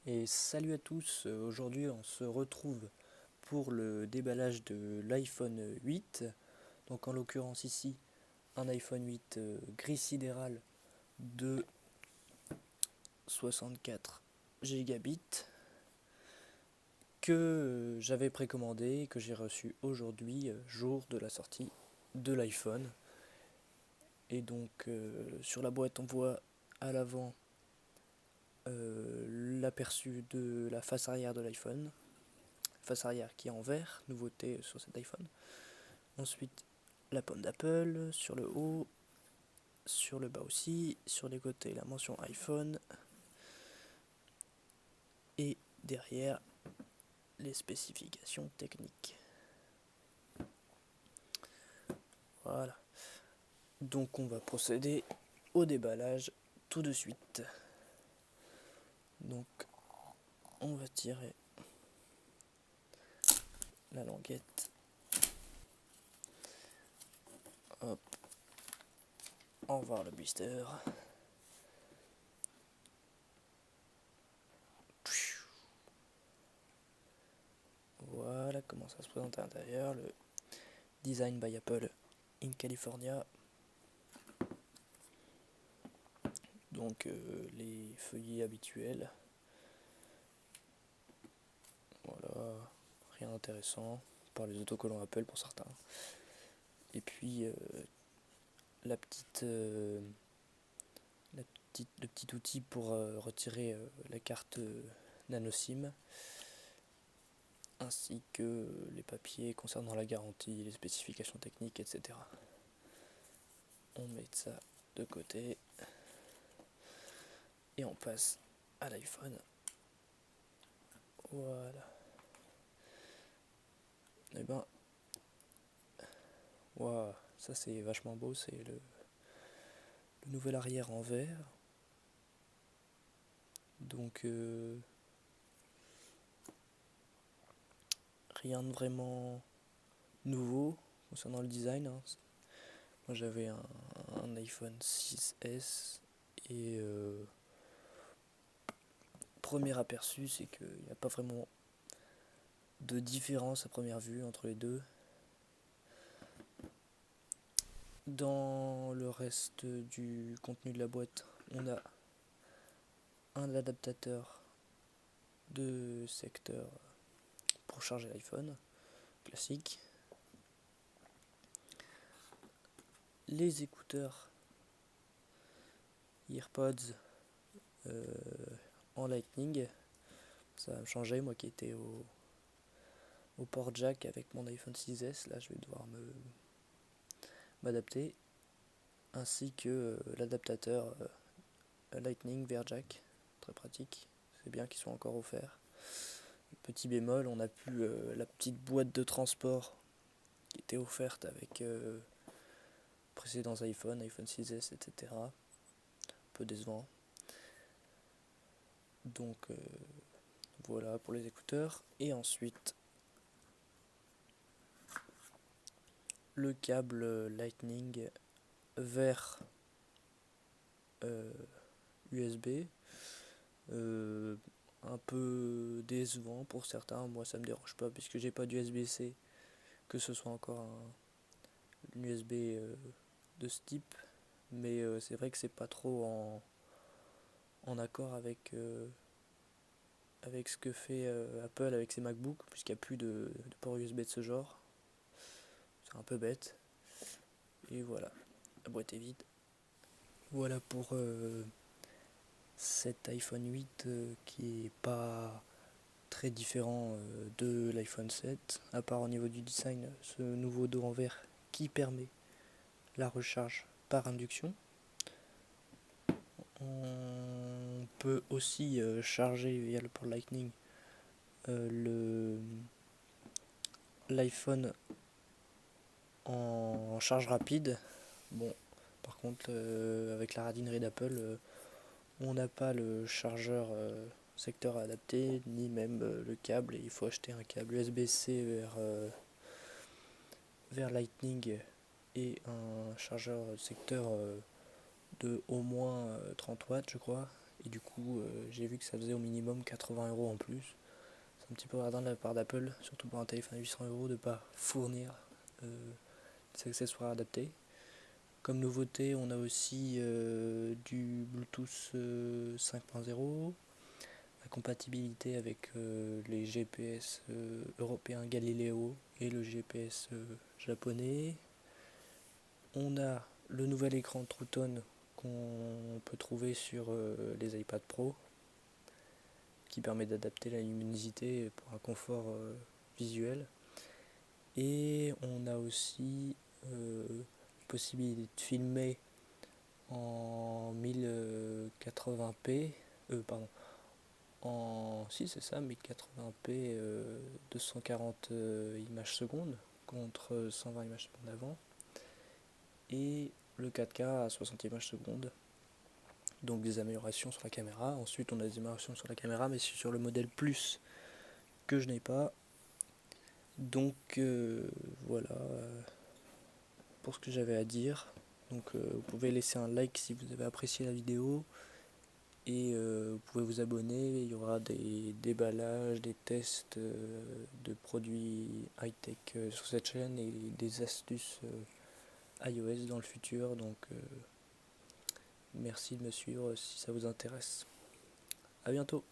Et salut à tous, aujourd'hui on se retrouve pour le déballage de l'iPhone 8. Donc en l'occurrence ici un iPhone 8 gris sidéral de 64 Gb que j'avais précommandé, que j'ai reçu aujourd'hui, jour de la sortie de l'iPhone. Et donc sur la boîte on voit à l'avant l'aperçu de la face arrière de l'iPhone. Face arrière qui est en vert, nouveauté sur cet iPhone. Ensuite, la pomme d'Apple sur le haut, sur le bas aussi, sur les côtés la mention iPhone et derrière les spécifications techniques. Voilà. Donc on va procéder au déballage tout de suite. Donc on va tirer la languette. Hop. On va voir le blister. Voilà comment ça se présente à l'intérieur. Le Design by Apple in California. Donc les feuillets habituels. Voilà, rien d'intéressant, par les autocollants Apple pour certains. Et puis le petit outil pour retirer la carte nano SIM, ainsi que les papiers concernant la garantie, les spécifications techniques, etc. On met ça de côté et on passe à l'iPhone. Voilà. Et ben, wow, ça c'est vachement beau, c'est le nouvel arrière en verre. Donc rien de vraiment nouveau concernant le design, hein. Moi j'avais un iPhone 6S et premier aperçu c'est qu'il n'y a pas vraiment de différence à première vue entre les deux. Dans le reste du contenu de la boîte, on a un adaptateur de secteur pour charger l'iPhone, classique. Les écouteurs AirPods en Lightning, ça va me changer, moi qui étais au port jack avec mon iPhone 6S, là je vais devoir m'adapter, ainsi que l'adaptateur Lightning vers jack, très pratique, c'est bien qu'ils soient encore offerts. Petit bémol, on n'a plus la petite boîte de transport qui était offerte avec précédents iPhone 6S, etc. Un peu décevant. Donc voilà pour les écouteurs. Et ensuite, le câble Lightning vers USB. Un peu décevant pour certains, moi ça me dérange pas puisque j'ai pas d'USB-C, que ce soit encore un USB de ce type, mais c'est vrai que c'est pas trop en accord avec ce que fait Apple avec ses MacBooks, puisqu'il n'y a plus de port USB de ce genre. C'est un peu bête. Et voilà, la boîte est vide. Voilà pour cet iPhone 8 qui est pas très différent de l'iPhone 7, à part au niveau du design, ce nouveau dos en verre qui permet la recharge par induction. On peut aussi charger via le port Lightning l'iPhone en charge rapide. Bon, par contre, avec la radinerie d'Apple, on n'a pas le chargeur secteur adapté, ni même le câble. Et il faut acheter un câble USB-C vers Lightning et un chargeur secteur de au moins 30 watts, je crois, et du coup j'ai vu que ça faisait au minimum 80 € en plus. C'est un petit peu radin de la part d'Apple, surtout pour un téléphone à 800 € de ne pas fournir des accessoires adaptés. Comme nouveauté, on a aussi du Bluetooth 5.0, la compatibilité avec les GPS européens Galileo et le GPS japonais. On a le nouvel écran True Tone qu'on peut trouver sur les iPad Pro, qui permet d'adapter la luminosité pour un confort visuel. Et on a aussi possibilité de filmer en 1080p, pardon, si c'est ça, 1080p 240 images secondes contre 120 images secondes avant, et le 4K à 60 images secondes. Donc des améliorations sur la caméra. Ensuite on a des améliorations sur la caméra, mais c'est sur le modèle Plus que je n'ai pas. Donc voilà pour ce que j'avais à dire. Donc vous pouvez laisser un like si vous avez apprécié la vidéo. Et vous pouvez vous abonner, il y aura des déballages, des tests de produits high-tech sur cette chaîne et des astuces iOS dans le futur. Donc merci de me suivre si ça vous intéresse. A bientôt.